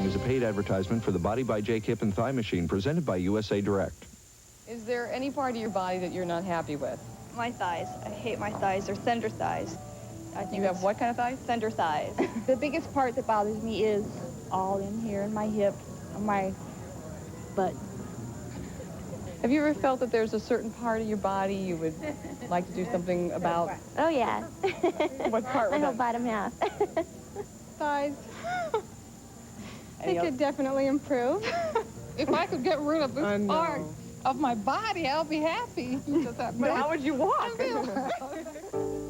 is a paid advertisement for the Body by Jake hip and thigh machine presented by USA Direct. Is there any part of your body that you're not happy with? My thighs. I hate my thighs. They're center thighs. I think You have what kind of thighs? Center thighs. The biggest part that bothers me is all in here in my hip, on my butt. Have you ever felt that there's a certain part of your body you would like to do something about? Oh, yeah. What part My would whole that? bottom half. Thighs. Any They else? could definitely improve. If I could get rid of this part of my body, I'll be happy. But how would you walk?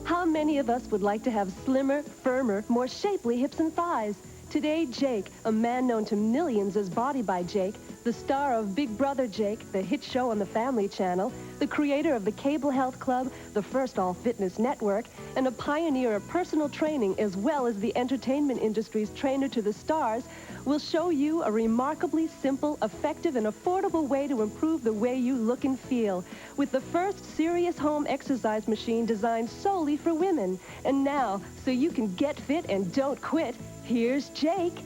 How many of us would like to have slimmer, firmer, more shapely hips and thighs? Today, Jake, a man known to millions as Body by Jake, the star of Big Brother Jake, the hit show on the Family Channel, the creator of the Cable Health Club, the first all-fitness network, and a pioneer of personal training as well as the entertainment industry's trainer to the stars, will show you a remarkably simple, effective, and affordable way to improve the way you look and feel with the first serious home exercise machine designed solely for women. And now, so you can get fit and don't quit, here's Jake.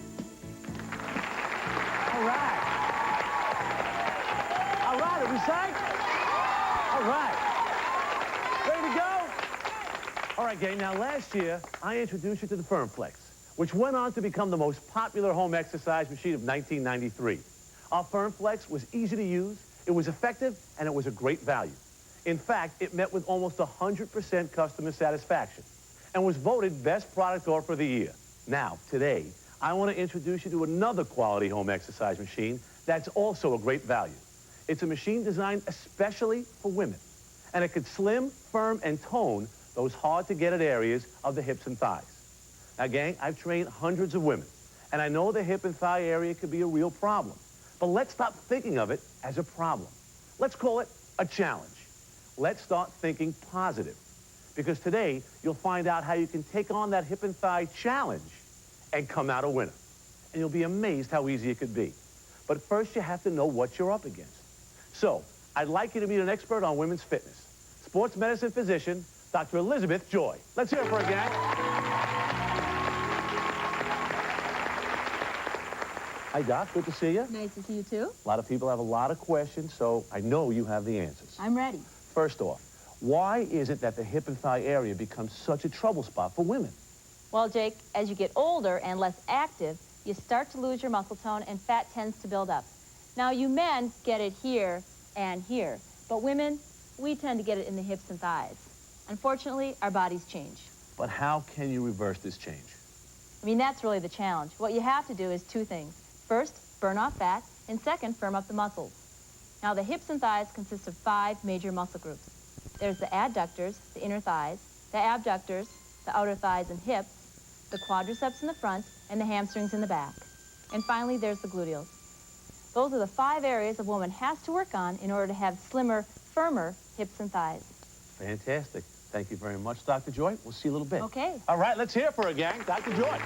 All right. All right, are we psyched? All right. Ready to go? All right, gang, now last year, I introduced you to the FirmFlex, which went on to become the most popular home exercise machine of 1993. Our FirmFlex was easy to use, it was effective, and it was a great value. In fact, it met with almost 100% customer satisfaction and was voted Best Product Offer of the Year. Now, today, I want to introduce you to another quality home exercise machine that's also a great value. It's a machine designed especially for women, and it could slim, firm, and tone those hard-to-get-at areas of the hips and thighs. Now, gang, I've trained hundreds of women, and I know the hip and thigh area could be a real problem. But let's stop thinking of it as a problem. Let's call it a challenge. Let's start thinking positive, because today you'll find out how you can take on that hip and thigh challenge and come out a winner. And you'll be amazed how easy it could be. But first, you have to know what you're up against. So, I'd like you to meet an expert on women's fitness, sports medicine physician, Dr. Elizabeth Joy. Let's hear it for her, gang. Hi, Doc. Good to see you. Nice to see you, too. A lot of people have a lot of questions, so I know you have the answers. I'm ready. First off, why is it that the hip and thigh area becomes such a trouble spot for women? Well, Jake, as you get older and less active, you start to lose your muscle tone and fat tends to build up. Now, you men get it here and here, but women, we tend to get it in the hips and thighs. Unfortunately, our bodies change. But how can you reverse this change? I mean, that's really the challenge. What you have to do is two things. First, burn off fat, and second, firm up the muscles. Now, the hips and thighs consist of 5 major muscle groups. There's the adductors, the inner thighs, the abductors, the outer thighs and hips, the quadriceps in the front, and the hamstrings in the back. And finally, there's the gluteals. Those are the 5 areas a woman has to work on in order to have slimmer, firmer hips and thighs. Fantastic. Thank you very much, Dr. Joy. We'll see you a little bit. Okay. All right, let's hear it for her, gang. Dr. Joy.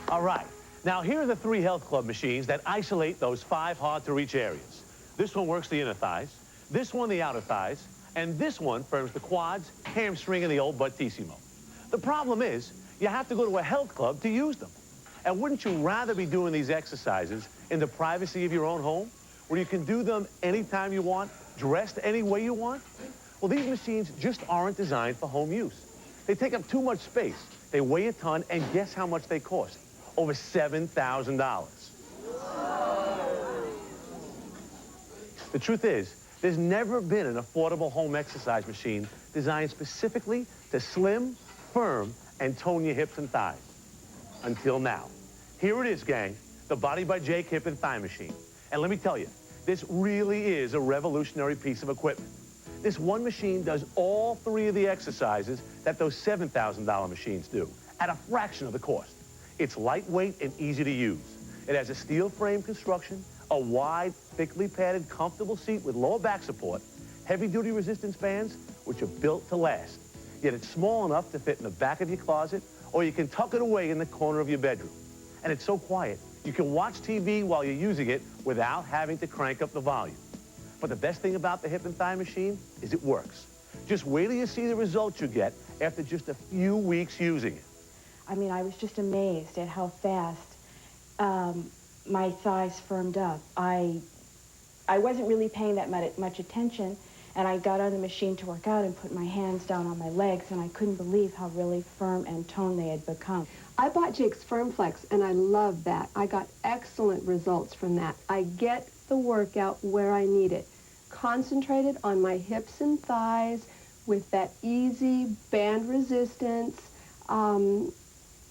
All right. Now, here are the 3 health club machines that isolate those 5 hard-to-reach areas. This one works the inner thighs, this one the outer thighs, and this one firms the quads, hamstring, and the old buttissimo. The problem is, you have to go to a health club to use them. And wouldn't you rather be doing these exercises in the privacy of your own home, where you can do them anytime you want, dressed any way you want? Well, these machines just aren't designed for home use. They take up too much space, they weigh a ton, and guess how much they cost? Over $7,000. The truth is, there's never been an affordable home exercise machine designed specifically to slim, firm, and tone your hips and thighs. Until now. Here it is, gang, the Body by Jake hip and thigh machine. And let me tell you, this really is a revolutionary piece of equipment. This one machine does all 3 of the exercises that those $7,000 machines do, at a fraction of the cost. It's lightweight and easy to use. It has a steel frame construction, a wide, thickly padded, comfortable seat with lower back support, heavy-duty resistance bands, which are built to last. Yet it's small enough to fit in the back of your closet, or you can tuck it away in the corner of your bedroom. And it's so quiet, you can watch TV while you're using it without having to crank up the volume. But the best thing about the hip and thigh machine is it works. Just wait till you see the results you get after just a few weeks using it. I mean, I was just amazed at how fast my thighs firmed up. I wasn't really paying that much attention, and I got on the machine to work out and put my hands down on my legs, and I couldn't believe how really firm and toned they had become. I bought Jake's FirmFlex, and I love that. I got excellent results from that. I get the workout where I need it. Concentrated on my hips and thighs with that easy band resistance.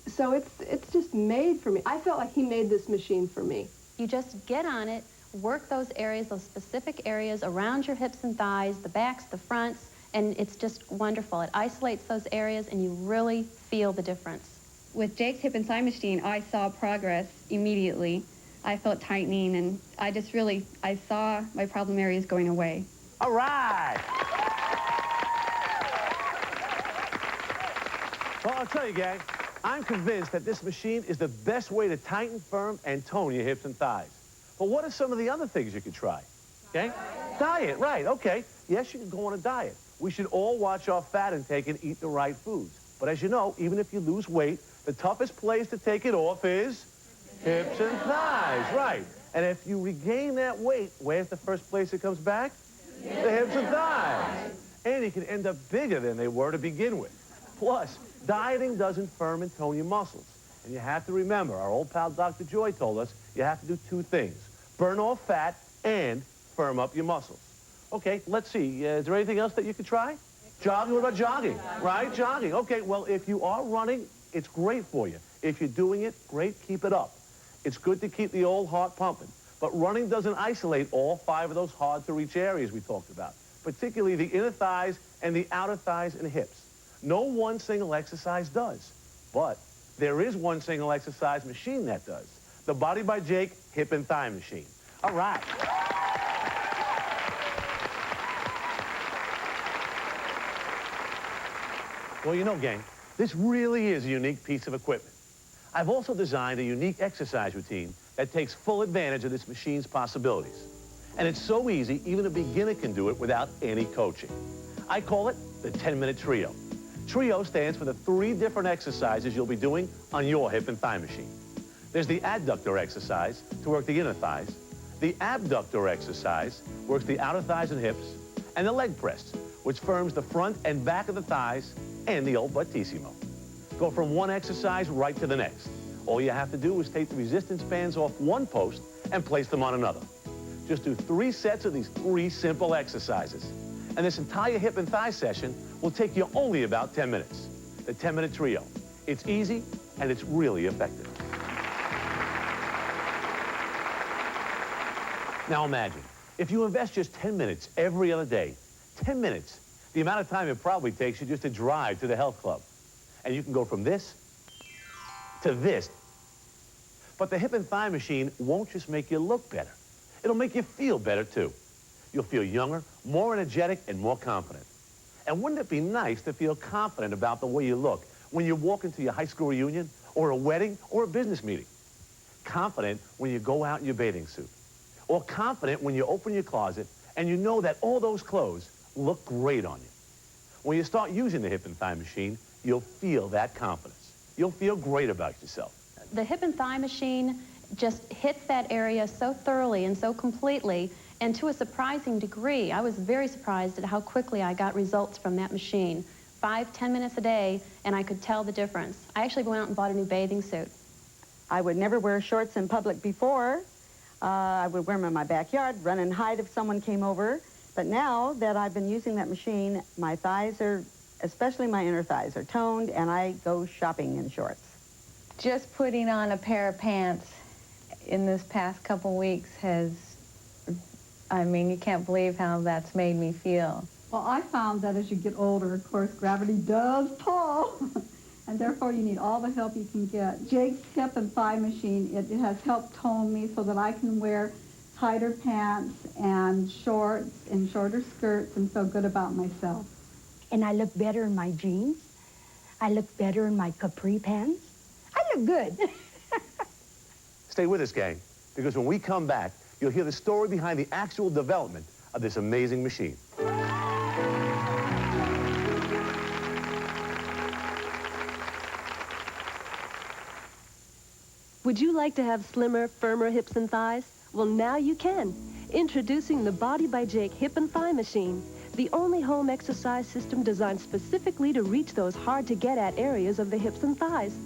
So it's just made for me. I felt like he made this machine for me. You just get on it, work those areas, those specific areas around your hips and thighs, the backs, the fronts, and it's just wonderful. It isolates those areas and you really feel the difference. With Jake's hip and thigh machine, I saw progress immediately. I felt tightening, and I saw my problem areas going away. All right. Well, I'll tell you, gang, I'm convinced that this machine is the best way to tighten, firm, and tone your hips and thighs. But what are some of the other things you could try? Okay? Diet, right, okay. Yes, you can go on a diet. We should all watch our fat intake and eat the right foods. But as you know, even if you lose weight, the toughest place to take it off is hips and thighs, right. And if you regain that weight, where's the first place it comes back? The hips and thighs. And you can end up bigger than they were to begin with. Plus, dieting doesn't firm and tone your muscles. And you have to remember, our old pal Dr. Joy told us, you have to do two things. Burn off fat and firm up your muscles. Okay, let's see. Is there anything else that you could try? Jogging? What about jogging? Right, jogging. Okay, well, if you are running, it's great for you. If you're doing it, great, keep it up. It's good to keep the old heart pumping. But running doesn't isolate all 5 of those hard-to-reach areas we talked about, particularly the inner thighs and the outer thighs and hips. No one single exercise does. But there is one single exercise machine that does. The Body by Jake Hip and Thigh Machine. All right. Well, you know, gang, this really is a unique piece of equipment. I've also designed a unique exercise routine that takes full advantage of this machine's possibilities. And it's so easy, even a beginner can do it without any coaching. I call it the 10-minute trio. Trio stands for the 3 different exercises you'll be doing on your hip and thigh machine. There's the adductor exercise to work the inner thighs. The abductor exercise works the outer thighs and hips. And the leg press, which firms the front and back of the thighs and the old buttissimo. Go from one exercise right to the next. All you have to do is take the resistance bands off one post and place them on another. Just do 3 sets of these 3 simple exercises. And this entire hip and thigh session will take you only about 10 minutes. The 10-minute trio. It's easy and it's really effective. Now imagine, if you invest just 10 minutes every other day, 10 minutes, the amount of time it probably takes you just to drive to the health club. And you can go from this to this. But the hip and thigh machine won't just make you look better. It'll make you feel better, too. You'll feel younger, more energetic, and more confident. And wouldn't it be nice to feel confident about the way you look when you walk into your high school reunion, or a wedding, or a business meeting? Confident when you go out in your bathing suit. Or confident when you open your closet and you know that all those clothes look great on you. When you start using the hip and thigh machine, you'll feel that confidence. You'll feel great about yourself. The hip and thigh machine just hits that area so thoroughly and so completely, and to a surprising degree. I was very surprised at how quickly I got results from that machine. 5-10 minutes a day, and I could tell the difference. I actually went out and bought a new bathing suit. I would never wear shorts in public before. I would wear them in my backyard, run and hide if someone came over. But now that I've been using that machine, my thighs are, especially my inner thighs, are toned, and I go shopping in shorts. Just putting on a pair of pants in this past couple weeks has, I mean, you can't believe how that's made me feel. Well, I found that as you get older, of course, gravity does pull, and therefore you need all the help you can get. Jake's hip and thigh machine, it has helped tone me so that I can wear tighter pants and shorts and shorter skirts and feel good about myself. And I look better in my jeans. I look better in my capri pants. I look good. Stay with us, gang, because when we come back, you'll hear the story behind the actual development of this amazing machine. Would you like to have slimmer, firmer hips and thighs? Well, now you can. Introducing the Body by Jake Hip and Thigh Machine, the only home exercise system designed specifically to reach those hard-to-get-at areas of the hips and thighs.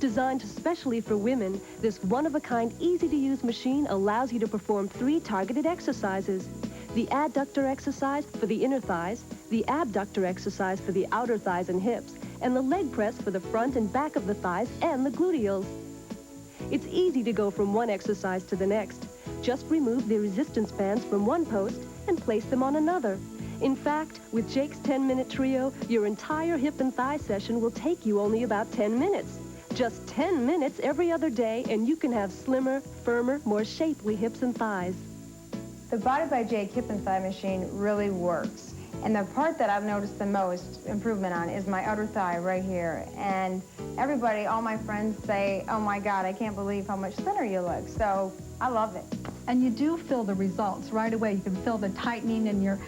Designed especially for women, this one-of-a-kind, easy-to-use machine allows you to perform 3 targeted exercises. The adductor exercise for the inner thighs, the abductor exercise for the outer thighs and hips, and the leg press for the front and back of the thighs and the gluteals. It's easy to go from one exercise to the next. Just remove the resistance bands from one post and place them on another. In fact, with Jake's 10-minute trio, your entire hip and thigh session will take you only about 10 minutes. Just 10 minutes every other day, and you can have slimmer, firmer, more shapely hips and thighs. The Body by Jake Hip and Thigh Machine really works. And the part that I've noticed the most improvement on is my outer thigh right here. And everybody, all my friends say, oh my God, I can't believe how much thinner you look. So I love it. And you do feel the results right away. You can feel the tightening in your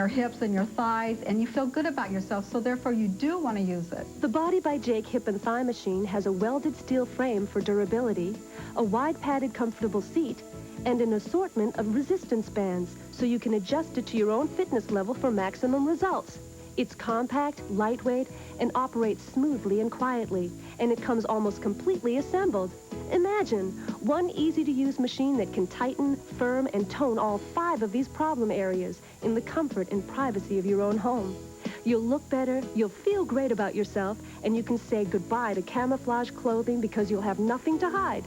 hips and your thighs, and you feel good about yourself, so therefore you do want to use it. The Body by Jake Hip and Thigh Machine has a welded steel frame for durability, a wide padded comfortable seat, and an assortment of resistance bands, so you can adjust it to your own fitness level for maximum results. It's compact, lightweight, and operates smoothly and quietly, and it comes almost completely assembled. Imagine one easy-to-use machine that can tighten, firm, and tone all 5 of these problem areas in the comfort and privacy of your own home. You'll look better, you'll feel great about yourself, and you can say goodbye to camouflage clothing because you'll have nothing to hide.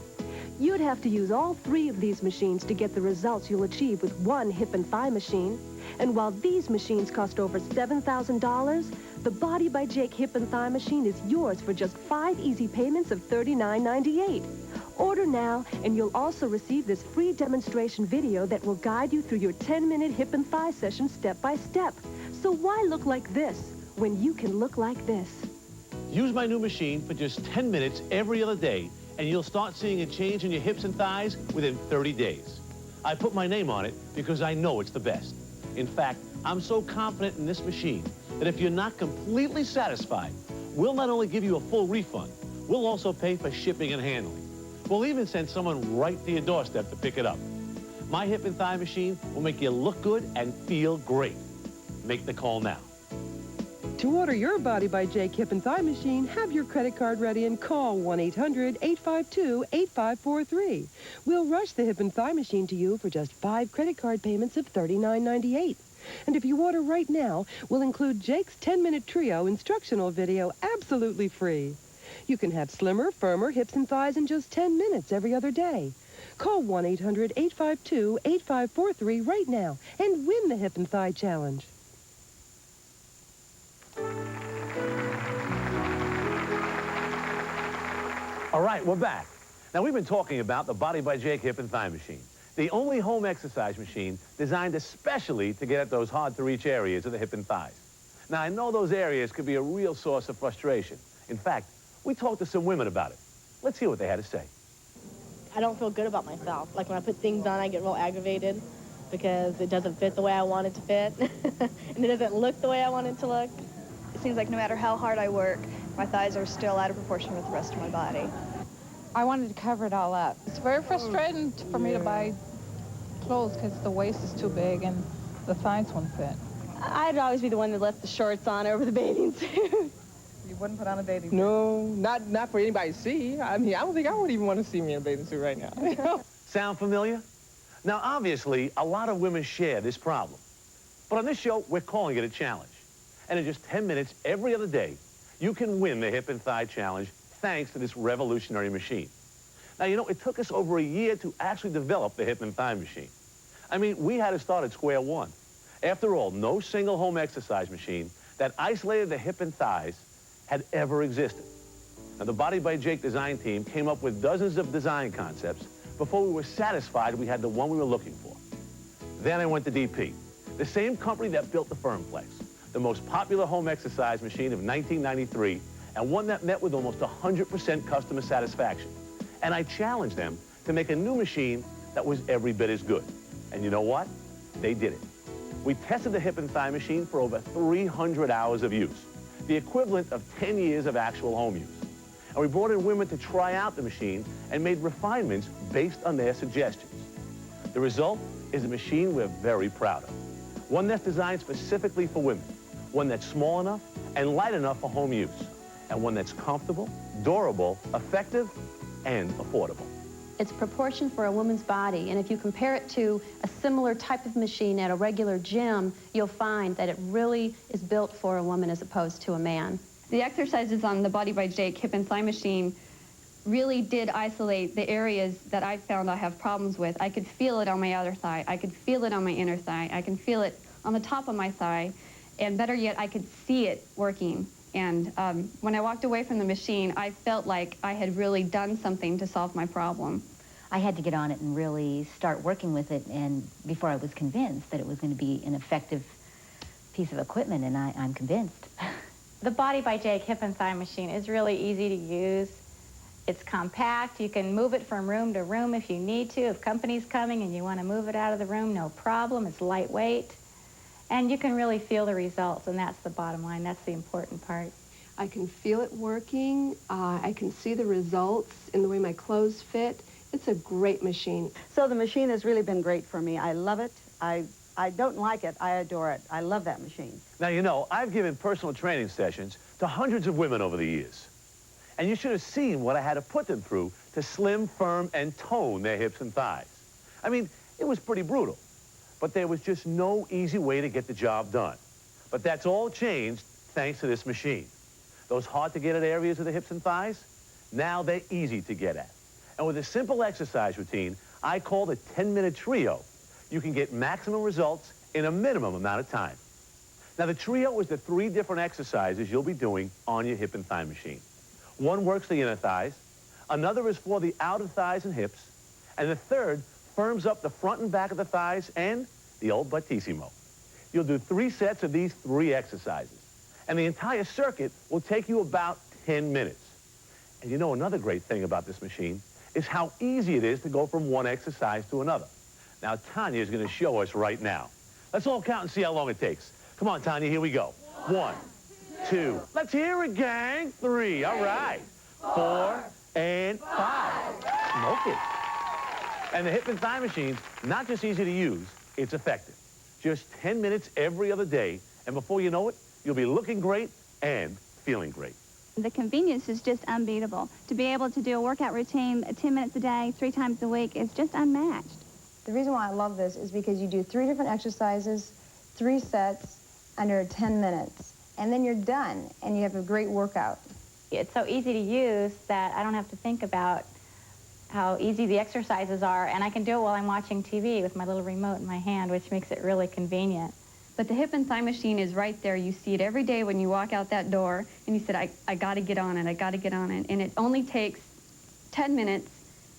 You'd have to use all 3 of these machines to get the results you'll achieve with one hip and thigh machine. And while these machines cost over $7,000, the Body by Jake Hip and Thigh Machine is yours for just 5 easy payments of $39.98. Order now, and you'll also receive this free demonstration video that will guide you through your 10-minute hip and thigh session step by step. So why look like this when you can look like this? Use my new machine for just 10 minutes every other day, and you'll start seeing a change in your hips and thighs within 30 days. I put my name on it because I know it's the best. In fact, I'm so confident in this machine that if you're not completely satisfied, we'll not only give you a full refund, we'll also pay for shipping and handling. We'll even send someone right to your doorstep to pick it up. My hip and thigh machine will make you look good and feel great. Make the call now. To order your Body by Jake Hip and Thigh Machine, have your credit card ready and call 1-800-852-8543. We'll rush the Hip and Thigh Machine to you for just 5 credit card payments of $39.98. And if you order right now, we'll include Jake's 10-minute trio instructional video absolutely free. You can have slimmer, firmer hips and thighs in just 10 minutes every other day. Call 1-800-852-8543 right now and win the Hip and Thigh Challenge. All right, we're back. Now, we've been talking about the Body by Jake Hip and Thigh Machine, the only home exercise machine designed especially to get at those hard-to-reach areas of the hip and thighs. Now, I know those areas could be a real source of frustration. In fact, we talked to some women about it. Let's hear what they had to say. I don't feel good about myself. Like when I put things on, I get real aggravated because it doesn't fit the way I want it to fit, and it doesn't look the way I want it to look. It seems like no matter how hard I work, my thighs are still out of proportion with the rest of my body. I wanted to cover it all up. It's very frustrating for me to buy clothes because the waist is too big and the thighs won't fit. I'd always be the one that left the shorts on over the bathing suit. You wouldn't put on a bathing suit? No, not for anybody to see. I mean, I don't think I would even want to see me in a bathing suit right now. Sound familiar? Now, obviously, a lot of women share this problem. But on this show, we're calling it a challenge. And in just 10 minutes every other day, you can win the Hip and Thigh Challenge thanks to this revolutionary machine. Now, you know, it took us over a year to actually develop the Hip and Thigh Machine. I mean, we had to start at square one. After all, no single home exercise machine that isolated the hip and thighs had ever existed. Now, the Body by Jake design team came up with dozens of design concepts before we were satisfied we had the one we were looking for. Then I went to DP, the same company that built the FirmFlex, the most popular home exercise machine of 1993, and one that met with almost 100% customer satisfaction. And I challenged them to make a new machine that was every bit as good. And you know what? They did it. We tested the Hip and Thigh machine for over 300 hours of use, the equivalent of 10 years of actual home use. And we brought in women to try out the machine and made refinements based on their suggestions. The result is a machine we're very proud of. One that's designed specifically for women. One that's small enough and light enough for home use. And one that's comfortable, durable, effective, and affordable. It's proportioned for a woman's body, and if you compare it to a similar type of machine at a regular gym, you'll find that it really is built for a woman as opposed to a man. The exercises on the Body by Jake hip and thigh machine really did isolate the areas that I found I have problems with. I could feel it on my outer thigh. I could feel it on my inner thigh. I can feel it on the top of my thigh. And better yet, I could see it working. And when I walked away from the machine, I felt like I had really done something to solve my problem. I had to get on it and really start working with it, and before I was convinced that it was going to be an effective piece of equipment, and I'm convinced. The Body by Jake hip and thigh machine is really easy to use. It's compact. You can move it from room to room if you need to. If company's coming and you want to move it out of the room, no problem. It's lightweight. And you can really feel the results, and that's the bottom line. That's the important part. I can feel it working. I can see the results in the way my clothes fit. It's a great machine. So the machine has really been great for me. I love it. I don't like it. I adore it. I love that machine. Now, you know, I've given personal training sessions to hundreds of women over the years. And you should have seen what I had to put them through to slim, firm, and tone their hips and thighs. I mean, it was pretty brutal. But there was just no easy way to get the job done. But that's all changed thanks to this machine. Those hard-to-get-at areas of the hips and thighs, now they're easy to get at. And with a simple exercise routine I call the 10-minute trio, you can get maximum results in a minimum amount of time. Now, the trio is the 3 different exercises you'll be doing on your hip and thigh machine. One works the inner thighs, another is for the outer thighs and hips, and the third firms up the front and back of the thighs and the old buttissimo. You'll do 3 sets of these 3 exercises, and the entire circuit will take you about 10 minutes. And you know, another great thing about this machine is how easy it is to go from one exercise to another. Now, Tanya is going to show us right now. Let's all count and see how long it takes. Come on, Tanya, here we go. 1, 2. Let's hear it, gang. 3. All right. 4 and 5. Smoke it. And the hip and thigh machine's not just easy to use, it's effective. Just 10 minutes every other day, and before you know it, you'll be looking great and feeling great. The convenience is just unbeatable. To be able to do a workout routine 10 minutes a day, 3 times a week is just unmatched. The reason why I love this is because you do 3 different exercises, 3 sets, under 10 minutes. And then you're done, and you have a great workout. It's so easy to use that I don't have to think about how easy the exercises are, and I can do it while I'm watching TV with my little remote in my hand, which makes it really convenient. But the hip and thigh machine is right there. You see it every day when you walk out that door, and you said, I got to get on it, I got to get on it. And it only takes 10 minutes,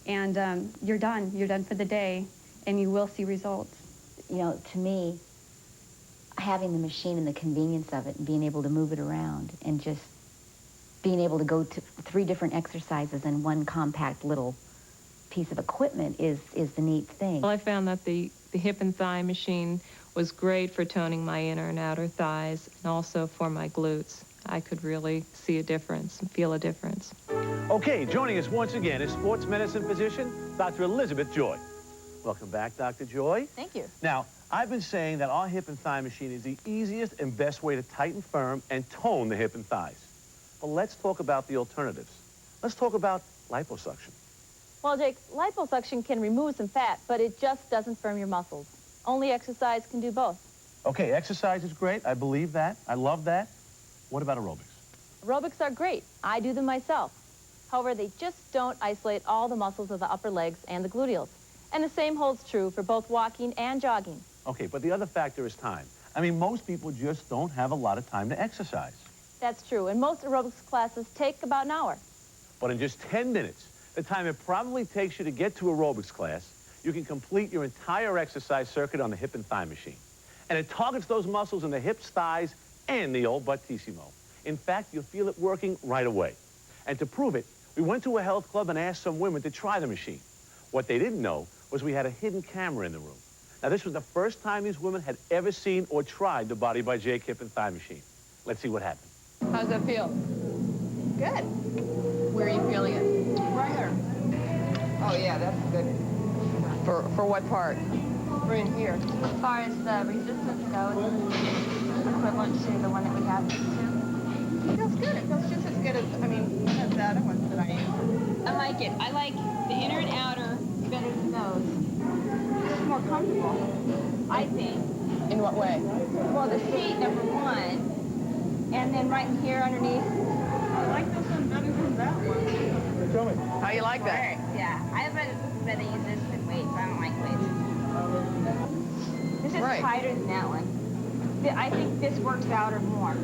and you're done. You're done for the day, and you will see results. You know, to me, having the machine and the convenience of it and being able to move it around and just being able to go to 3 different exercises in one compact little piece of equipment is the neat thing. Well, I found that the hip and thigh machine was great for toning my inner and outer thighs and also for my glutes. I could really see a difference and feel a difference. Okay, joining us once again is sports medicine physician, Dr. Elizabeth Joy. Welcome back, Dr. Joy. Thank you. Now, I've been saying that our hip and thigh machine is the easiest and best way to tighten, firm, and tone the hip and thighs. But let's talk about the alternatives. Let's talk about liposuction. Well, Jake, liposuction can remove some fat, but it just doesn't firm your muscles. Only exercise can do both. Okay, exercise is great. I believe that. I love that. What about aerobics? Aerobics are great. I do them myself. However, they just don't isolate all the muscles of the upper legs and the gluteals. And the same holds true for both walking and jogging. Okay, but the other factor is time. I mean, most people just don't have a lot of time to exercise. That's true, and most aerobics classes take about an hour. But in just 10 minutes, the time it probably takes you to get to aerobics class, you can complete your entire exercise circuit on the hip and thigh machine. And it targets those muscles in the hips, thighs, and the old buttissimo. In fact, you'll feel it working right away. And to prove it, we went to a health club and asked some women to try the machine. What they didn't know was we had a hidden camera in the room. Now, this was the first time these women had ever seen or tried the Body by Jake hip and thigh machine. Let's see what happened. How's that feel? Good. Where are you feeling it? Right here. Oh, yeah, that's good. For what part? Right in here. As far as the resistance goes, equivalent to the one that we have too. It feels good. It feels just as good as, I mean, as the other ones that I use. I like it. I like the inner and outer better than those. It's more comfortable, I think. In what way? Well, the seat, number one, and then right in here underneath. I like this one better than that one. Show me. How you like that? Yeah, I've been use this than weights. I don't like weights. This is tighter than that one. I think this works outer more.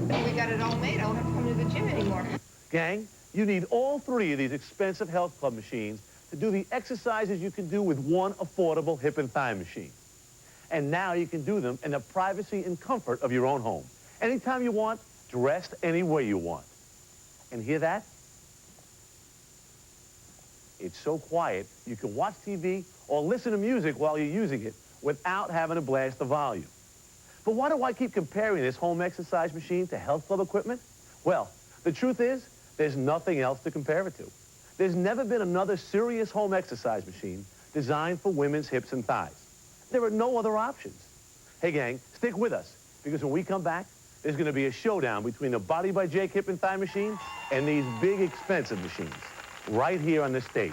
If we got it all made, I won't have to come to the gym anymore. Gang, you need all three of these expensive health club machines to do the exercises you can do with one affordable hip and thigh machine. And now you can do them in the privacy and comfort of your own home. Anytime you want, dressed any way you want. And hear that? It's so quiet, you can watch TV or listen to music while you're using it without having to blast the volume. But why do I keep comparing this home exercise machine to health club equipment? Well, the truth is, there's nothing else to compare it to. There's never been another serious home exercise machine designed for women's hips and thighs. There are no other options. Hey, gang, stick with us, because when we come back, there's going to be a showdown between the Body by Jake hip and thigh machine and these big, expensive machines, right here on the stage.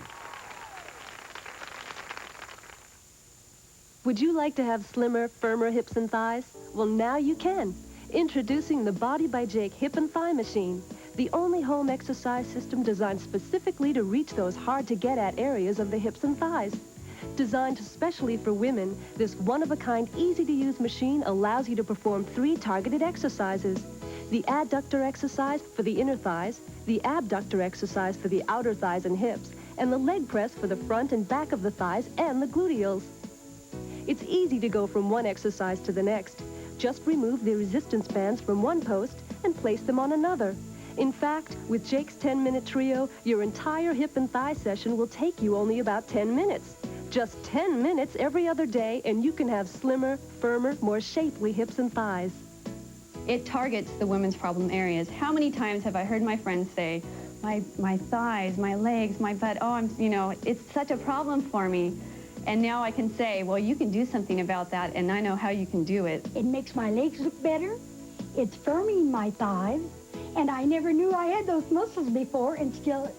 Would you like to have slimmer, firmer hips and thighs? Well, now you can. Introducing the Body by Jake hip and thigh machine, the only home exercise system designed specifically to reach those hard-to-get-at areas of the hips and thighs. Designed especially for women, this one-of-a-kind, easy-to-use machine allows you to perform 3 targeted exercises. The adductor exercise for the inner thighs, the abductor exercise for the outer thighs and hips, and the leg press for the front and back of the thighs and the gluteals. It's easy to go from one exercise to the next. Just remove the resistance bands from one post and place them on another. In fact, with Jake's 10-minute trio, your entire hip and thigh session will take you only about 10 minutes. Just 10 minutes every other day, and you can have slimmer, firmer, more shapely hips and thighs. It targets the women's problem areas. How many times have I heard my friends say, my thighs, my legs, my butt, oh, it's such a problem for me. And now I can say, well, you can do something about that, and I know how you can do it. It makes my legs look better. It's firming my thighs. And I never knew I had those muscles before until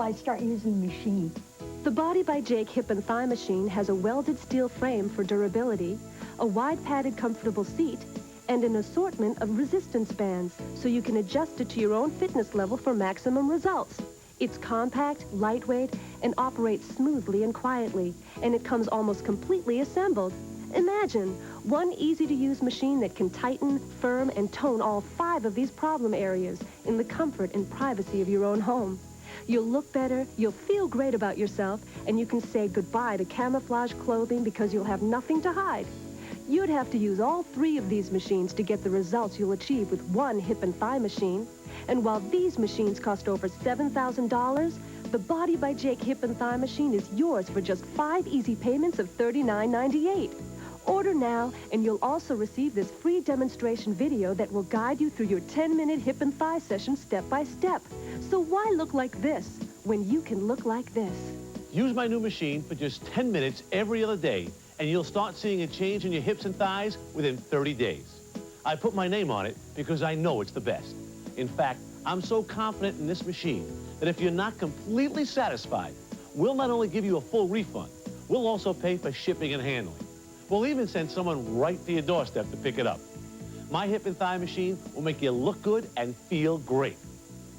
I start using the machine. The Body by Jake hip and thigh machine has a welded steel frame for durability, a wide padded comfortable seat, and an assortment of resistance bands so you can adjust it to your own fitness level for maximum results. It's compact, lightweight, and operates smoothly and quietly, and it comes almost completely assembled. Imagine one easy-to-use machine that can tighten, firm, and tone all 5 of these problem areas in the comfort and privacy of your own home. You'll look better, you'll feel great about yourself, and you can say goodbye to camouflage clothing because you'll have nothing to hide. You'd have to use all 3 of these machines to get the results you'll achieve with one hip and thigh machine. And while these machines cost over $7,000, the Body by Jake hip and thigh machine is yours for just 5 easy payments of $39.98. Order now, and you'll also receive this free demonstration video that will guide you through your 10-minute hip and thigh session step by step. So why look like this when you can look like this? Use my new machine for just 10 minutes every other day, and you'll start seeing a change in your hips and thighs within 30 days. I put my name on it because I know it's the best. In fact, I'm so confident in this machine that if you're not completely satisfied, we'll not only give you a full refund, we'll also pay for shipping and handling. We'll even send someone right to your doorstep to pick it up. My hip and thigh machine will make you look good and feel great.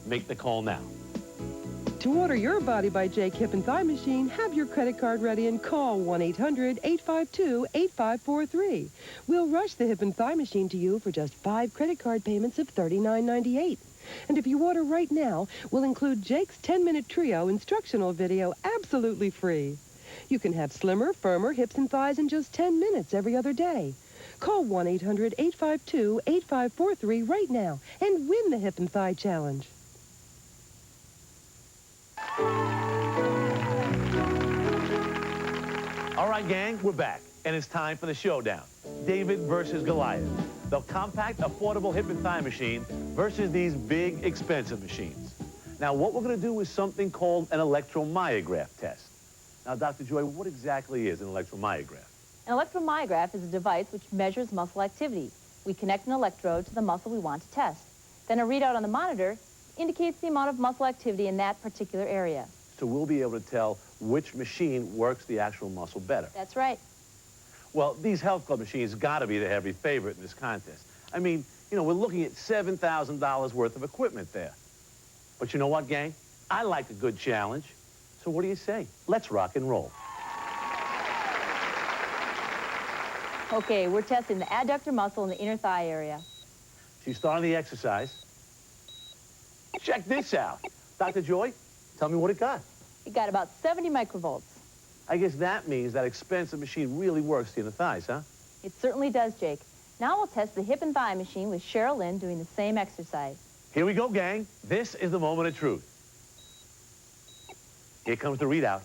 Make the call now. To order your Body by Jake hip and thigh machine, have your credit card ready and call 1-800-852-8543. We'll rush the hip and thigh machine to you for just 5 credit card payments of $39.98. And if you order right now, we'll include Jake's 10-minute trio instructional video absolutely free. You can have slimmer, firmer hips and thighs in just 10 minutes every other day. Call 1-800-852-8543 right now and win the Hip and Thigh Challenge. All right, gang, we're back, and it's time for the showdown. David versus Goliath. The compact, affordable hip and thigh machine versus these big, expensive machines. Now, what we're going to do is something called an electromyograph test. Now, Dr. Joy, what exactly is an electromyograph? An electromyograph is a device which measures muscle activity. We connect an electrode to the muscle we want to test. Then a readout on the monitor indicates the amount of muscle activity in that particular area. So we'll be able to tell which machine works the actual muscle better. That's right. Well, these health club machines got to be the heavy favorite in this contest. I mean, you know, we're looking at $7,000 worth of equipment there. But you know what, gang? I like a good challenge. So what do you say? Let's rock and roll. Okay, we're testing the adductor muscle in the inner thigh area. She's starting the exercise. Check this out. Dr. Joy, tell me what it got. It got about 70 microvolts. I guess that means that expensive machine really works the inner thighs, huh? It certainly does, Jake. Now we'll test the hip and thigh machine with Cheryl Lynn doing the same exercise. Here we go, gang. This is the moment of truth. Here comes the readout.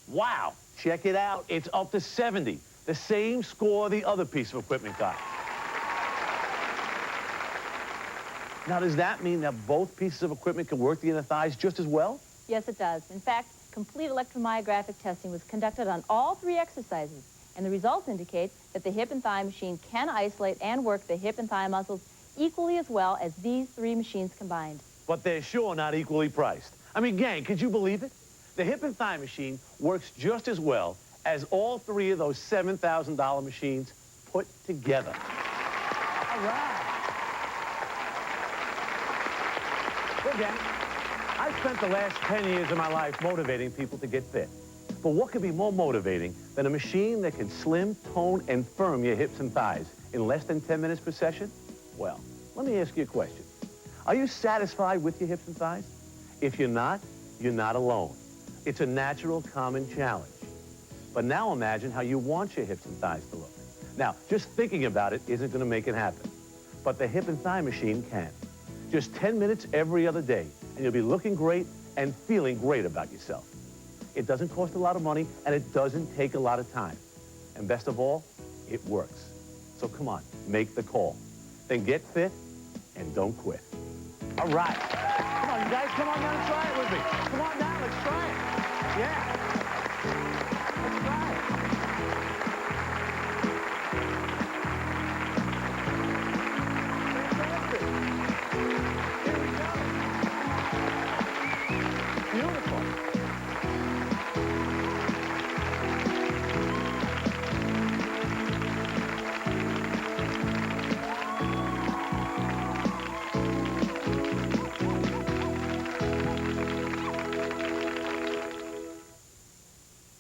Wow, check it out. It's up to 70. The same score the other piece of equipment got. Now, does that mean that both pieces of equipment can work the inner thighs just as well? Yes, it does. In fact, complete electromyographic testing was conducted on all 3 exercises, and the results indicate that the hip and thigh machine can isolate and work the hip and thigh muscles equally as well as these 3 machines combined. But they're sure not equally priced. I mean, gang, could you believe it? The hip and thigh machine works just as well as all 3 of those $7,000 machines put together. All right. Well, gang, I've spent the last 10 years of my life motivating people to get fit. But what could be more motivating than a machine that can slim, tone, and firm your hips and thighs in less than 10 minutes per session? Well, let me ask you a question. Are you satisfied with your hips and thighs? If you're not alone. It's a natural, common challenge. But now imagine how you want your hips and thighs to look. Now, just thinking about it isn't going to make it happen. But the hip and thigh machine can. Just 10 minutes every other day, and you'll be looking great and feeling great about yourself. It doesn't cost a lot of money, and it doesn't take a lot of time. And best of all, it works. So come on, make the call. Then get fit and don't quit. All right. Come on, you guys, come on down and try it with me. Come on down, let's try it. Yeah.